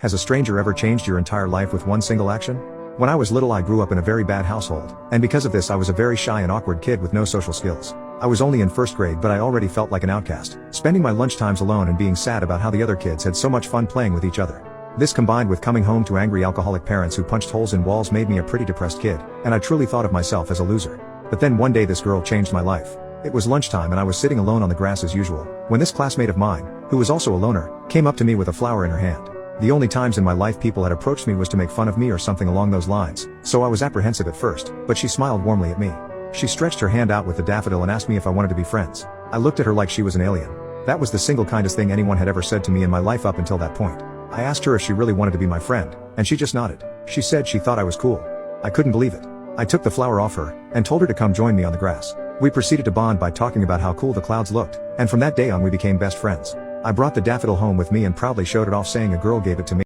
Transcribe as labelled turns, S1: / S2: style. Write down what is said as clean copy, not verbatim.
S1: Has a stranger ever changed your entire life with one single action? When I was little, I grew up in a very bad household, and because of this I was a very shy and awkward kid with no social skills. I was only in first grade, but I already felt like an outcast, spending my lunchtimes alone and being sad about how the other kids had so much fun playing with each other. This combined with coming home to angry alcoholic parents who punched holes in walls made me a pretty depressed kid, and I truly thought of myself as a loser. But then one day this girl changed my life. It was lunchtime and I was sitting alone on the grass as usual, when this classmate of mine, who was also a loner, came up to me with a flower in her hand. The only times in my life people had approached me was to make fun of me or something along those lines, so I was apprehensive at first, but she smiled warmly at me. She stretched her hand out with the daffodil and asked me if I wanted to be friends. I looked at her like she was an alien. That was the single kindest thing anyone had ever said to me in my life up until that point. I asked her if she really wanted to be my friend, and she just nodded. She said she thought I was cool. I couldn't believe it. I took the flower off her, and told her to come join me on the grass. We proceeded to bond by talking about how cool the clouds looked, and from that day on we became best friends. I brought the daffodil home with me and proudly showed it off, saying a girl gave it to me.